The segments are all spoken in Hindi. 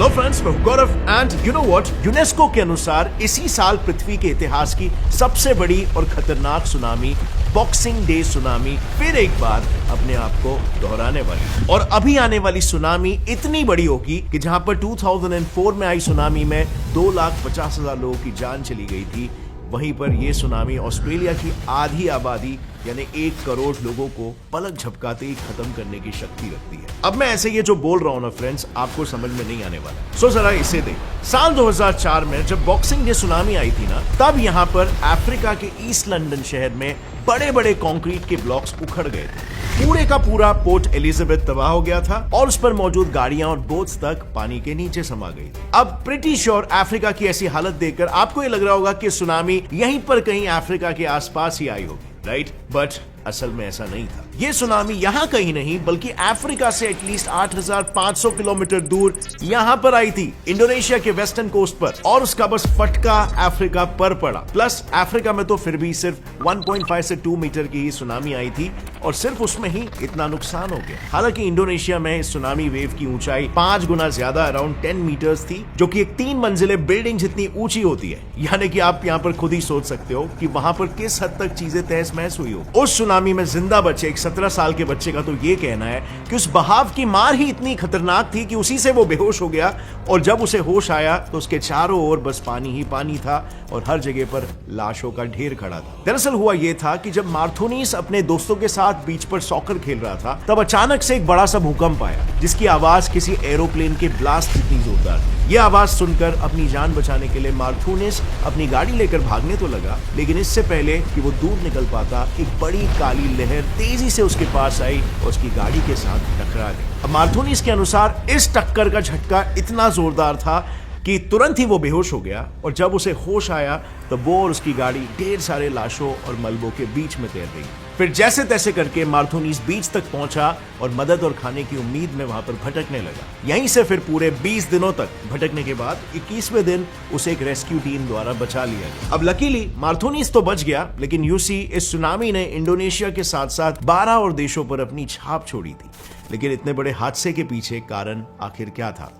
हेलो फ्रेंड्स, मैं Gaurav and you know what, UNESCO के अनुसार इसी साल पृथ्वी के इतिहास की सबसे बड़ी और खतरनाक सुनामी बॉक्सिंग डे सुनामी फिर एक बार अपने आप को दोहराने वाली। और अभी आने वाली सुनामी इतनी बड़ी होगी कि जहां पर 2004 में आई सुनामी में 2,50,000 लोगों की जान चली गई थी, वहीं पर यह सुनामी ऑस्ट्रेलिया की आधी आबादी यानी 1 करोड़ लोगों को पलक झपकाते ही खत्म करने की शक्ति रखती है। अब मैं ऐसे ये जो बोल रहा हूं ना फ्रेंड्स, आपको समझ में नहीं आने वाला। सो जरा इसे देख। साल 2004 में जब बॉक्सिंग डे सुनामी आई थी ना, तब यहाँ पर अफ्रीका के ईस्ट लंदन शहर में बड़े बड़े कंक्रीट के ब्लॉक्स उखड़ गए थे। पूरे का पूरा पोर्ट एलिजाबेथ तबाह हो गया था और उस पर मौजूद गाड़ियां और बोट्स तक पानी के नीचे समा गई थी। अब प्रिटी श्योर अफ्रीका की ऐसी हालत देखकर आपको ये लग रहा होगा कि सुनामी यहीं पर कहीं अफ्रीका के आसपास ही आई होगी, राइट? बट असल में ऐसा नहीं था। यह सुनामी यहां कहीं नहीं बल्कि अफ्रीका से एटलीस्ट 8,500 किलोमीटर दूर यहां पर आई थी, इंडोनेशिया के वेस्टर्न कोस्ट पर, और उसका बस फटका अफ्रीका पर पड़ा। प्लस अफ्रीका में तो फिर भी सिर्फ 1.5 से 2 मीटर की ही सुनामी आई थी और सिर्फ उसमें ही इतना नुकसान हो गया। हालांकि इंडोनेशिया में इस सुनामी वेव की ऊंचाई 5 गुना ज्यादा अराउंड 10 मीटर्स थी, जो कि एक 3 मंजिले बिल्डिंग जितनी ऊंची होती है। यानी कि आप यहां पर खुद ही सोच सकते हो कि वहां पर किस हद तक चीजें तहस महस हुई हो। उस सुनामी में जिंदा बचे एक 17 साल के बच्चे का तो ये कहना है कि उस बहाव की मार ही इतनी खतरनाक थी कि उसी से वो बेहोश हो गया, और जब उसे होश आया तो उसके चारों ओर बस पानी ही पानी था और हर जगह पर लाशों का ढेर खड़ा था। दरअसल हुआ यह था कि जब मार्थोनीस अपने दोस्तों के साथ बीच पर सॉकर खेल रहा था, तब अचानक से एक बड़ा सा भूकंप आया, जिसकी आवाज किसी एरोप्लेन के ब्लास्ट जितनी जोरदार थी। यह आवाज सुनकर अपनी जान बचाने के लिए मार्थोनीस अपनी गाड़ी लेकर भागने तो लगा, लेकिन इससे पहले कि वो दूर निकल पाता, एक बड़ी काली लहर तेजी से उसके पास आई और उसकी गाड़ी के साथ टकरा गई। अब मार्थोनीस के अनुसार इस टक्कर का झटका इतना जोरदार था कि तुरंत ही वो बेहोश हो गया, और जब उसे होश आया तो वो और उसकी गाड़ी ढेर सारे लाशों और मलबों के बीच में तैर गई। फिर जैसे तैसे करके मार्थोनीस बीच तक पहुंचा और मदद और खाने की उम्मीद में वहां पर भटकने लगा। यहीं से फिर पूरे 20 दिनों तक भटकने के बाद 21वें दिन उसे एक रेस्क्यू टीम द्वारा बचा लिया गया। अब लकीली मार्थोनीस तो बच गया, लेकिन यूसी इस सुनामी ने इंडोनेशिया के साथ साथ 12 और देशों पर अपनी छाप छोड़ी थी। लेकिन इतने बड़े हादसे के पीछे कारण आखिर क्या था?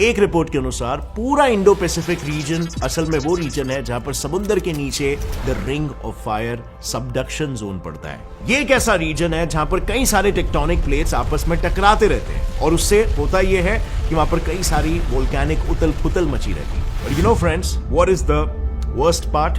एक रिपोर्ट के अनुसार पूरा इंडो पैसिफिक रीजन असल में वो रीजन है जहां पर समुद्र के नीचे the ring of fire subduction zone पड़ता है। ये एक ऐसा रीजन है जहां पर कई सारे टेक्टोनिक प्लेट्स आपस में टकराते रहते हैं, और उससे होता यह है कि वहां पर कई सारी वोल्केनिक उथल पुथल मची रहती है। और you know friends, what is the worst part?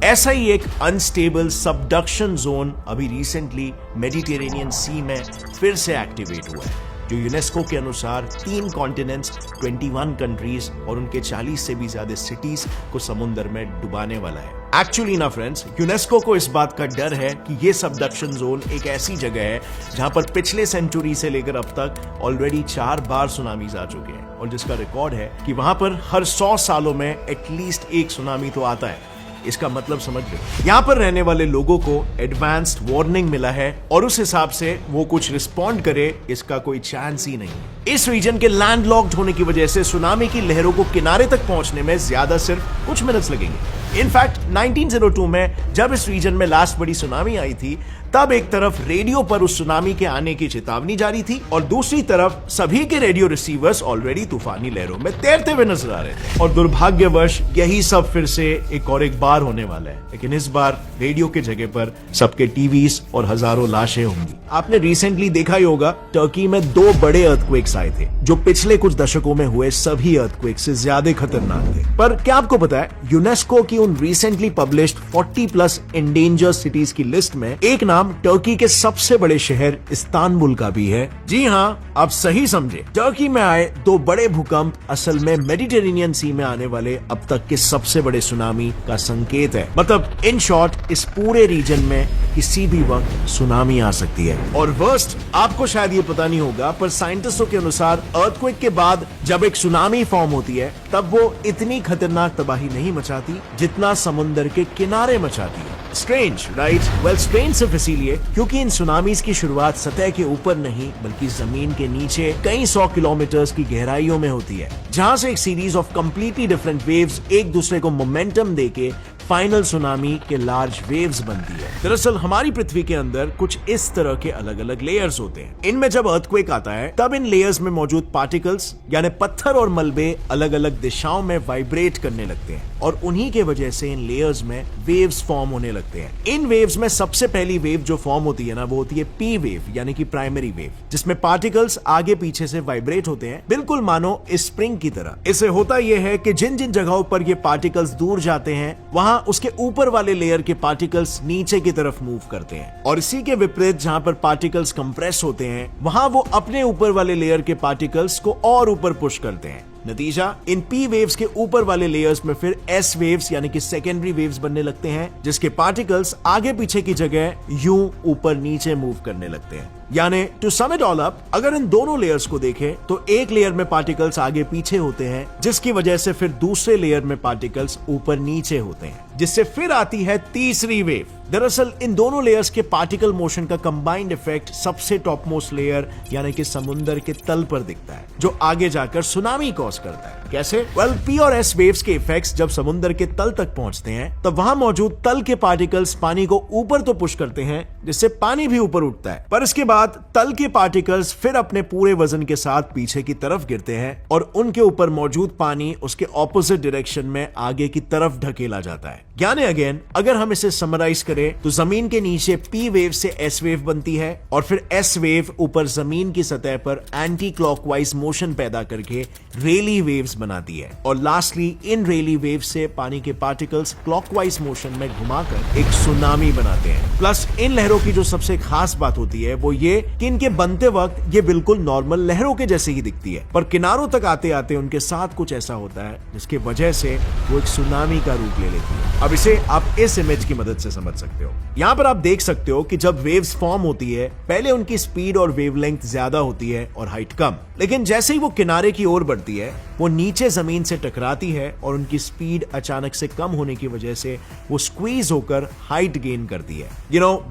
ऐसा ही एक अनस्टेबल सबडक्शन जोन अभी रिसेंटली मेडिटेरेनियन सी में फिर से एक्टिवेट हुआ है, जो यूनेस्को के अनुसार 3 कॉन्टिनेंट्स, 21 कंट्रीज और उनके 40 से भी ज्यादा सिटीज को समुद्र में डुबाने वाला है। एक्चुअली ना फ्रेंड्स, यूनेस्को को इस बात का डर है कि ये सबडक्शन जोन एक ऐसी जगह है जहां पर पिछले सेंचुरी से लेकर अब तक ऑलरेडी 4 बार सुनामीज आ चुके हैं, और जिसका रिकॉर्ड है कि वहां पर हर 100 सालों में एटलीस्ट एक सुनामी तो आता है। इसका मतलब समझ लो, यहाँ पर रहने वाले लोगों को एडवांस्ड वार्निंग मिला है, और उस हिसाब से वो कुछ रिस्पॉन्ड करे इसका कोई चांस ही नहीं। इस रीजन के लैंडलॉक्ड होने की वजह से सुनामी की लहरों को किनारे तक पहुंचने में ज्यादा सिर्फ कुछ मिनट्स लगेंगे। इनफैक्ट 1902 में जब इस रीजन में लास्ट बड़ी सुनामी आई थी, तब एक तरफ रेडियो पर उस सुनामी के आने की चेतावनी जारी थी, और दूसरी तरफ सभी के रेडियो रिसीवर्स ऑलरेडी तूफानी लहरों में तैरते हुए नजर आ रहे थे। और दुर्भाग्यवश यही सब फिर से एक बार होने वाला है, लेकिन इस बार रेडियो के जगह पर सबके टीवीज और हजारों लाशें होंगी। आपने रिसेंटली देखा ही होगा, टर्की में 2 बड़े अर्थक्वेक्स आए थे, जो पिछले कुछ दशकों में हुए सभी अर्थक्वेक से ज्यादा खतरनाक थे। पर क्या आपको पता है, यूनेस्को की उन रिसेंटली पब्लिश्ड 40+ एंडेंजर्ड सिटीज की लिस्ट में एक नाम टर्की के सबसे बड़े शहर इस्तांबुल का भी है। जी हाँ, आप सही समझे, टर्की में आए 2 बड़े भूकंप असल में मेडिटेरेनियन सी में आने वाले अब तक के सबसे बड़े सुनामी का संकेत है। मतलब इन शॉर्ट, इस पूरे रीजन में किसी भी वक्त सुनामी आ सकती है। और वर्स्ट, आपको शायद ये पता नहीं होगा, पर साइंटिस्टों के अनुसार अर्थक्वेक के बाद जब एक सुनामी फॉर्म होती है, तब वो इतनी खतरनाक तबाही नहीं मचाती जितना समुद्र के किनारे मचाती है। Strange, right? वेल, स्ट्रेंज सिर्फ इसीलिए क्योंकि इन सुनामीज की शुरुआत सतह के ऊपर नहीं बल्कि जमीन के नीचे कई 100 किलोमीटर्स की गहराइयों में होती है, जहां से एक series of completely different waves एक दूसरे को मोमेंटम देके फाइनल सुनामी के लार्ज वेव्स बनती है। दरअसल हमारी पृथ्वी के अंदर कुछ इस तरह के अलग अलग लेयर्स होते हैं। इनमें जब अर्थक्वेक आता है तब इन लेयर्स में मौजूद पार्टिकल्स यानी पत्थर और मलबे अलग अलग दिशाओं में वाइब्रेट करने लगते हैं और उन्हीं के वजह से इन लेयर्स में वेव्स फॉर्म होने लगते हैं। इन वेव्स में सबसे पहली वेव जो फॉर्म होती है ना, वो होती है पी वेव यानी कि प्राइमरी वेव, जिसमें पार्टिकल्स आगे पीछे से वाइब्रेट होते हैं, बिल्कुल मानो इस स्प्रिंग की तरह। इससे होता यह है कि जिन जिन जगहों पर ये पार्टिकल्स दूर जाते हैं वहां उसके ऊपर वाले लेयर के पार्टिकल्स नीचे की तरफ मूव करते हैं और इसी के विपरीत जहां पर पार्टिकल्स कंप्रेस होते हैं वहां वो अपने ऊपर वाले लेयर के पार्टिकल्स को और ऊपर पुश करते हैं। नतीजा, इन पी वेव्स के ऊपर वाले लेयर्स में फिर एस वेव्स यानी कि सेकेंडरी वेव्स बनने लगते हैं, जिसके पार्टिकल्स आगे पीछे की जगह यूं ऊपर नीचे मूव करने लगते हैं। यानी to sum it all up, अगर इन दोनों लेयर्स को देखें तो एक लेयर में पार्टिकल्स आगे पीछे होते हैं, जिसकी वजह से फिर दूसरे लेयर में पार्टिकल्स ऊपर नीचे होते हैं, जिससे फिर आती है तीसरी वेव। दरअसल इन दोनों लेयर्स के पार्टिकल मोशन का कंबाइंड इफेक्ट सबसे टॉप मोस्ट लेयर यानी कि समुद्र के तल पर दिखता है, जो आगे जाकर सुनामी कॉज करता है। कैसे? वेल, पी और एस वेव्स के इफेक्ट्स जब समुद्र के तल तक पहुंचते हैं तब वहां मौजूद तल के पार्टिकल्स पानी को ऊपर तो पुश करते हैं, जिससे पानी भी ऊपर उठता है, पर इसके बाद तल के पार्टिकल्स फिर अपने पूरे वजन के साथ पीछे की तरफ गिरते हैं और उनके ऊपर मौजूद पानी उसके ऑपोजिट डायरेक्शन में आगे की तरफ ढकेला जाता है। यानी अगेन, अगर हम इसे समराइज करें तो जमीन के नीचे पी वेव से एस वेव बनती है और फिर एस वेव ऊपर जमीन की सतह पर एंटी क्लॉकवाइज मोशन पैदा करके रेली वेव्स बनाती है और लास्टली इन रेली वेव से पानी के पार्टिकल्स क्लॉकवाइज मोशन में घुमाकर एक सुनामी बनाते हैं। प्लस इन लहरों की जो सबसे खास बात होती है वो ये कि इनके बनते वक्त ये बिल्कुल नॉर्मल लहरों के जैसे ही दिखती है, पर किनारों तक आते आते उनके साथ कुछ ऐसा होता है जिसकी वजह से वो एक सुनामी का रूप ले लेती है। अब इसे आप इस इमेज की मदद से समझ सकते हो। यहाँ पर आप देख सकते हो कि जब वेव्स फॉर्म होती है पहले उनकी स्पीड और वेवलेंथ ज्यादा होती है और हाइट कम, लेकिन जैसे ही वो किनारे की ओर बढ़ती है वो नीचे जमीन से टकराती है और उनकी स्पीड अचानक से कम होने की वजह से वो स्क्वीज होकर हाइट गेन करती है।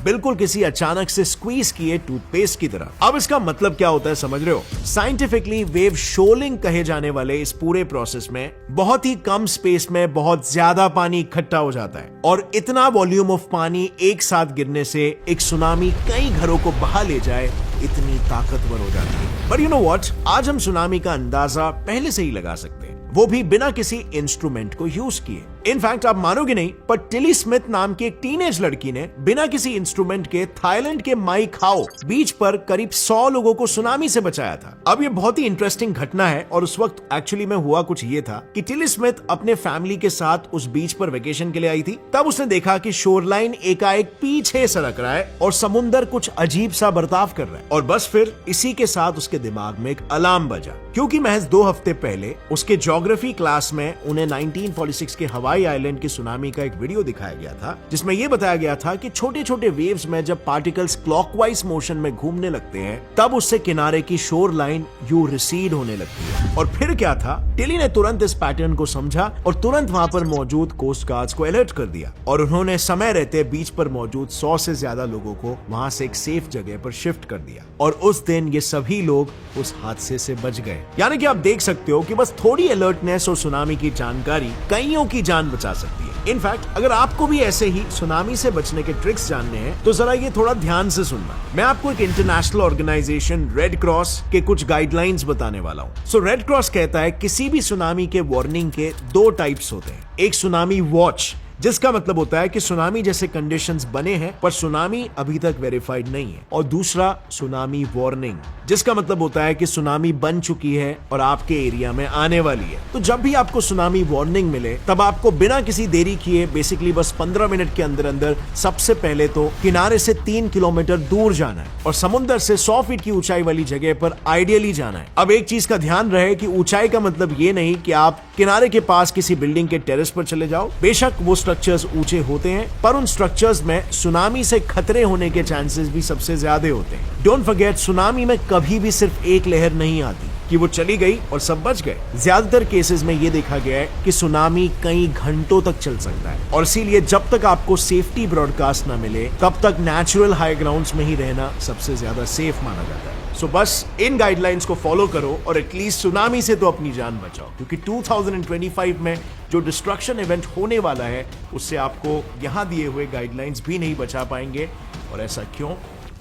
बिल्कुल किसी अचानक से स्क्वीज किए टूथपेस्ट की तरह। अब इसका मतलब क्या होता है समझ रहे हो? साइंटिफिकली वेव शोलिंग कहे जाने वाले इस पूरे प्रोसेस में बहुत ही कम स्पेस में बहुत ज्यादा पानी इकट्ठा हो जाता है और इतना वॉल्यूम ऑफ पानी एक साथ गिरने से एक सुनामी कई घरों को बहा ले जाए इतनी ताकतवर हो जाती है। पर यू नो व्हाट, आज हम सुनामी का अंदाजा पहले से ही लगा सकते हैं, वो भी बिना किसी इंस्ट्रूमेंट को यूज किए। इनफैक्ट आप मानोगे नहीं, पर टिली स्मिथ नाम की एक टीनेज लड़की ने बिना किसी इंस्ट्रूमेंट के थाईलैंड के माई खाओ बीच पर करीब 100 लोगों को सुनामी से बचाया था। अब ये बहुत ही इंटरेस्टिंग घटना है और उस वक्त एक्चुअली में हुआ कुछ ये था कि टिली स्मिथ अपने फैमिली के साथ उस बीच पर वेकेशन के लिए आई थी। तब उसने देखा कि शोरलाइन एकाएक पीछे सरक रहा है और समुंदर कुछ अजीब सा बर्ताव कर रहा है और बस फिर इसी के साथ उसके दिमाग में एक अलार्म बजा, क्योंकि महज 2 हफ्ते पहले उसके ज्योग्राफी क्लास में उन्हें 1946 के हवाई आइलैंड की सुनामी का एक वीडियो दिखाया गया था, जिसमें यह बताया गया था कि छोटे छोटे वेव्स में जब पार्टिकल्स क्लॉकवाइज मोशन में घूमने लगते हैं तब उससे किनारे की शोर लाइन यू रिसीड होने लगती है। और फिर क्या था, टिली ने तुरंत इस पैटर्न को समझा और तुरंत वहां पर मौजूद कोस्ट गार्ड्स को अलर्ट कर दिया और उन्होंने समय रहते बीच पर मौजूद 100 से ज्यादा लोगों को वहां से एक सेफ जगह पर शिफ्ट कर दिया और उस दिन ये सभी लोग उस हादसे से बच गए। यानी कि आप देख सकते हो कि बस थोड़ी अलर्टनेस और सुनामी की जानकारी कईयों की जान बचा सकती है। इनफैक्ट अगर आपको भी ऐसे ही सुनामी से बचने के ट्रिक्स जानने हैं तो जरा ये थोड़ा ध्यान से सुनना। मैं आपको एक इंटरनेशनल ऑर्गेनाइजेशन रेड क्रॉस के कुछ गाइडलाइंस बताने वाला हूँ। सो रेड क्रॉस कहता है किसी भी सुनामी के वार्निंग के 2 टाइप्स होते हैं। एक सुनामी वॉच, जिसका मतलब होता है कि सुनामी जैसे कंडीशंस बने हैं पर सुनामी अभी तक वेरीफाइड नहीं है, और दूसरा सुनामी वार्निंग, जिसका मतलब होता है कि सुनामी बन चुकी है और आपके एरिया में आने वाली है। तो जब भी आपको सुनामी वार्निंग मिले तब आपको बिना किसी देरी किए बेसिकली बस 15 मिनट के अंदर अंदर सबसे पहले तो किनारे से 3 किलोमीटर दूर जाना है और समुद्र से 100 फीट की ऊंचाई वाली जगह पर आइडियली जाना है। अब एक चीज का ध्यान रहे कि ऊंचाई का मतलब ये नहीं कि आप किनारे के पास किसी बिल्डिंग के टेरेस पर चले जाओ। बेशक वो स्ट्रक्चर्स ऊंचे होते हैं पर उन स्ट्रक्चर्स में सुनामी से खतरे होने के चांसेस भी सबसे ज्यादा होते हैं। डोंट फॉरगेट, सुनामी में कभी भी सिर्फ एक लहर नहीं आती, कि वो चली गई और सब बच गए। ज्यादातर केसेस में ये देखा गया है कि सुनामी कई घंटों तक चल सकता है और इसीलिए जब तक आपको सेफ्टी ब्रॉडकास्ट ना मिले तब तक नेचुरल हाई ग्राउंड्स में ही रहना सबसे ज्यादा सेफ माना जाता है। सो बस इन गाइडलाइंस को फॉलो करो और एटलीस्ट सुनामी से तो अपनी जान बचाओ, क्योंकि 2025 में जो डिस्ट्रक्शन इवेंट होने वाला है उससे आपको यहां दिए हुए गाइडलाइंस भी नहीं बचा पाएंगे। और ऐसा क्यों?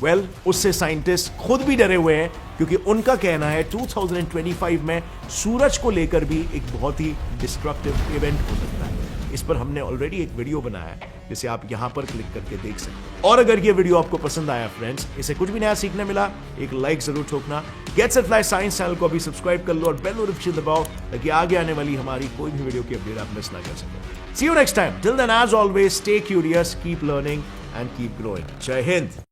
वेल, उससे साइंटिस्ट खुद भी डरे हुए हैं, क्योंकि उनका कहना है 2025 में सूरज को लेकर भी एक बहुत ही डिस्ट्रक्टिव इवेंट हो सकता है। इस पर हमने ऑलरेडी एक वीडियो बनाया है जिसे आप यहां पर क्लिक करके देख सकते हैं। और अगर ये वीडियो आपको पसंद आया फ्रेंड्स, इसे कुछ भी नया सीखने मिला, एक लाइक जरूर ठोकना। Get Set Fly Science channel को अभी सब्सक्राइब कर लो और बेल नोटिफिकेशन दबाओ ताकि आगे आने वाली हमारी कोई भी वीडियो की अपडेट आप मिस ना कर सको। See you next time. Till then as always stay curious, keep learning and keep growing. जय हिंद।